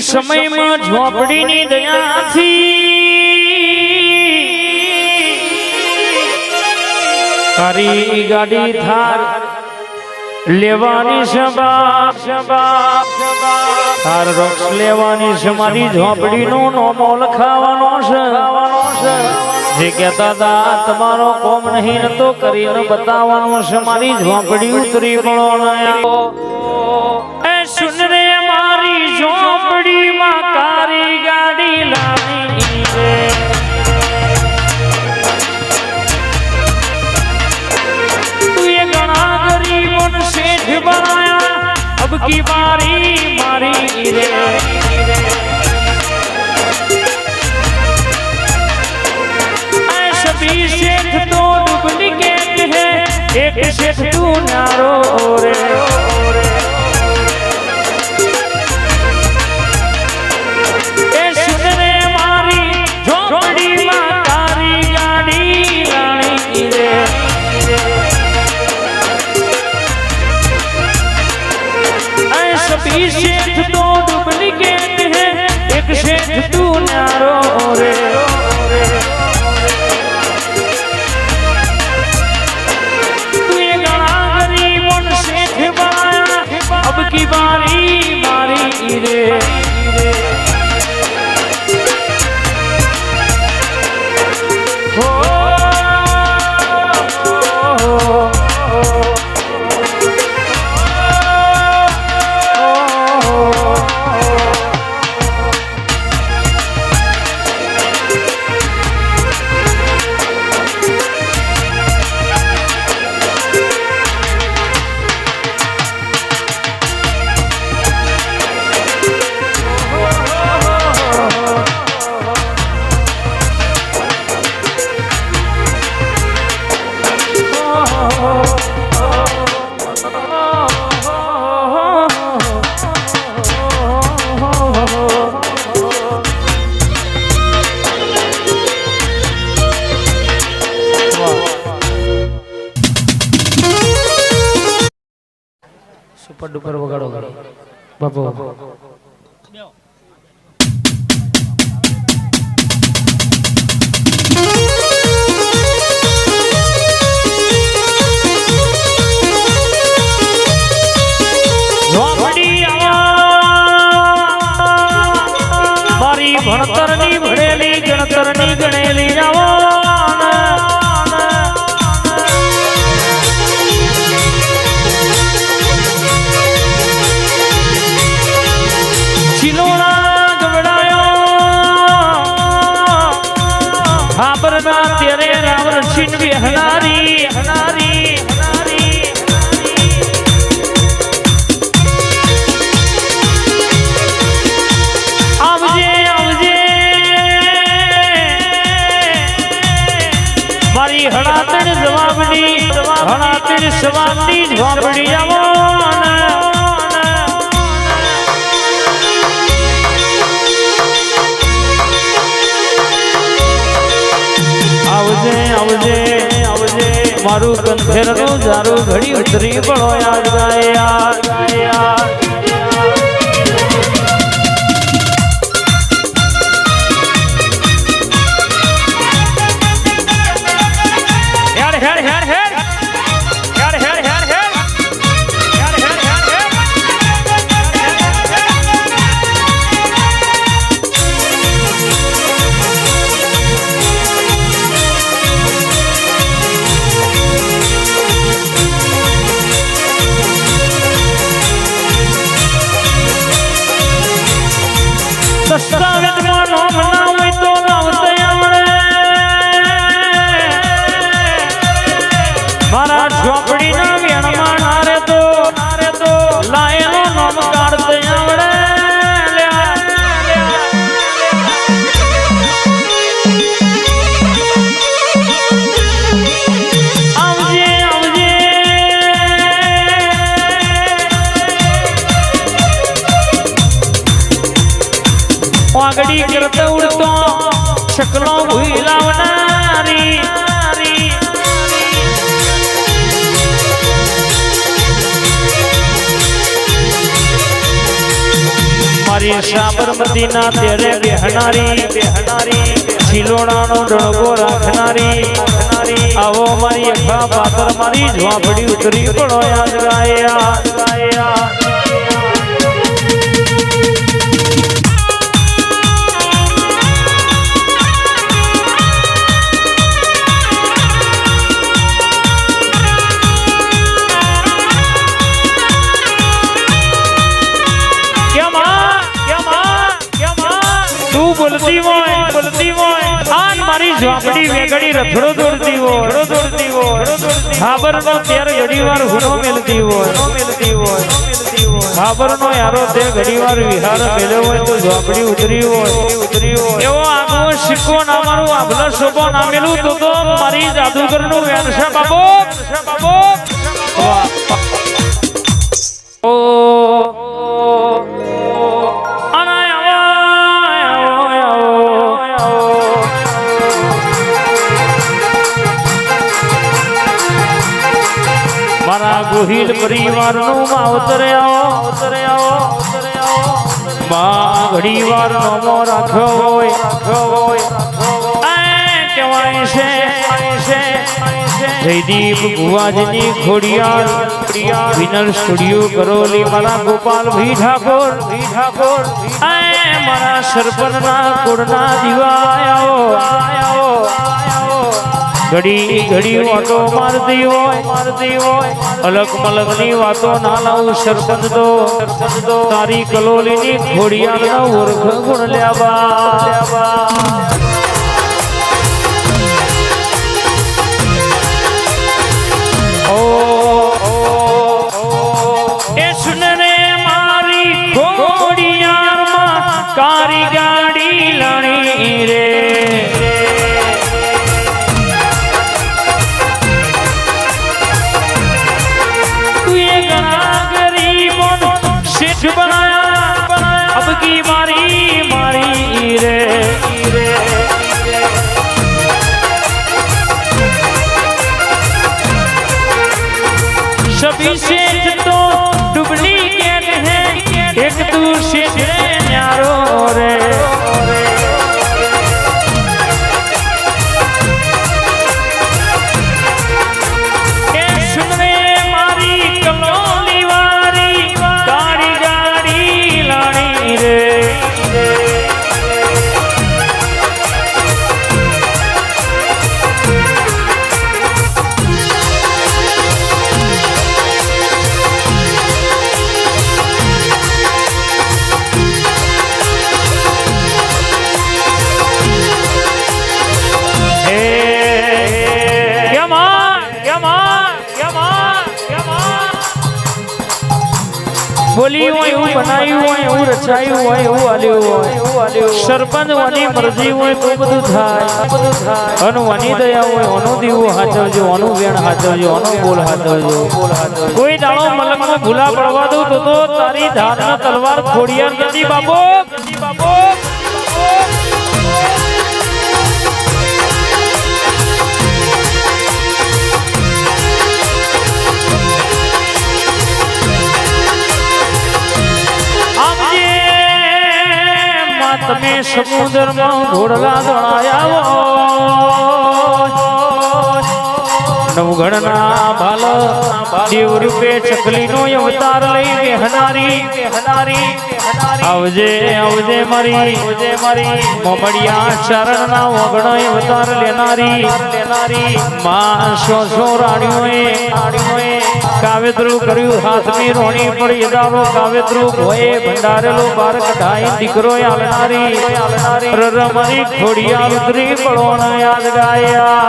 સમયમાં ઝોપડીની દયાથી તારી ગાડી થાર લેવાની તાર રક્ષ લેવાની છે મારી ઝોપડીનો નોમો લખાવાનો છે જે કહેતા હતા તમારો કોમ નહીં નતો કરીને બતાવવાનો છે મારી ઝોપડી ઉતરી પડો એ સુન રે મારી ઝોપડીમાં તારી ગાડી લાવી રે सेठ बनाया अब की बारी मारी रे सभी सेठ तो डुप्लीकेट है एक सेठ तू नारो रे सुन रे मारी झोपड़ी में तारी गाड़ी रानी रे सभी सेठ तो डुप्लीकेट है एक सेठ तू नारो रे तू ये गणा गरीबों सेठ बनाया अब की बारी मारी रे हो સુપર ડુપર વગાડો બાપુ મારી ભણતરની ભણેલી ગણતરની ગણેલી तेरे रावण छिन भी हनारी हनारी हनारी आवजे आवजे मारी हड़ातड़ जवाबनी हड़ातड़ सवाबनी झोपड़ी आवो आवजे आवजे आवजे मारू कंधेर नो जारू घड़ी उतरी पड़ो याद गाए यार દસ્તાવેજ માં નામ ના હોય તો લાવતે આવડે મારા ઝોપડી ના વેણમાં નારે તો લાયેલો નામ કાઢતે આવડે આવજે આવજે वागड़ी करते उड़तो शकलों भूलावनारी મારી સાબરમતીના તેરે બેહનારી શિલોડાનો ડળગો રાખનારી આવો મારી અખા પાતર મારી ઝોપડી ઉતરી પડો યાદ ગાયા બોલતી હોય આન મારી ઝોપડી વેગડી રથડો દોડતી હોય ખાબર નો તેર ઘડીવાર હુનો મેલતી હોય ખાબર નો યારો તે ઘડીવાર વિહાર મેલ્યો હોય તો ઝોપડી ઉતરી હોય એવો આગો સિક્કો ના મારું આભલો શોભો ના મેલું તો મારી જાદુગર નું વેણસા બાબો ઓ ગોહિલ પરિવાર નું માવતરે આવો માં ઘડી વાર નમો રાખ્યો હોય કહેવાય છે જયદીપ ભુવાજની ખોડિયાર વિનર સ્ટુડિયો કરોલી મારા ગોપાલ ભાઈ ઠાકોર મારા સરપંચના કુળના દીવાયો ઘડી વાતો મારતી હોય અલગ મલગ ની વાતો ના લાવું સરપંચ તો તારી કલોલી ની ખોડિયાર નો ઓળખ ગુણ લ્યાબા એ સુન રે મારી ખોડિયાર માં કારી ગાડી લણી રે अब की मारी रे सभी सेठ तो डुप्लीकेट है एक दूसरे न्यारो रे बोली हुई हूँ बनाई हुई हूँ रचाई हुई हूँ वाली हुई सरपंच वाली मर्जी हुई तो बधु थाय अनु वानी दया हुई अनु दीवो हाचवजो अनु वेण हाचवजो अनु बोल हाचवजो कोई दाड़ो मलक में भूला पड़वा दो तो तारी धार में तलवार खोड़ियार गति बाबो તમે સમુદ્ર માં ઘોડલા દોડાયા નવગણના ભાલ દેવ રૂપે ચકલી નો અવતાર લઈ બેહનારી આવજે મારી મોમડિયા ચરણ ના વગણ અવતાર લેનારી માં સો રાણીઓએ કાવેતરું કર્યું હાથની રોણી પડી દારો કાવેતરું ભોએ ભંડારેલો બાર કઢાઈ દીકરો આલનારી રરમરી ખોડિયાર ઉતરી પડોના યાદ ગાયા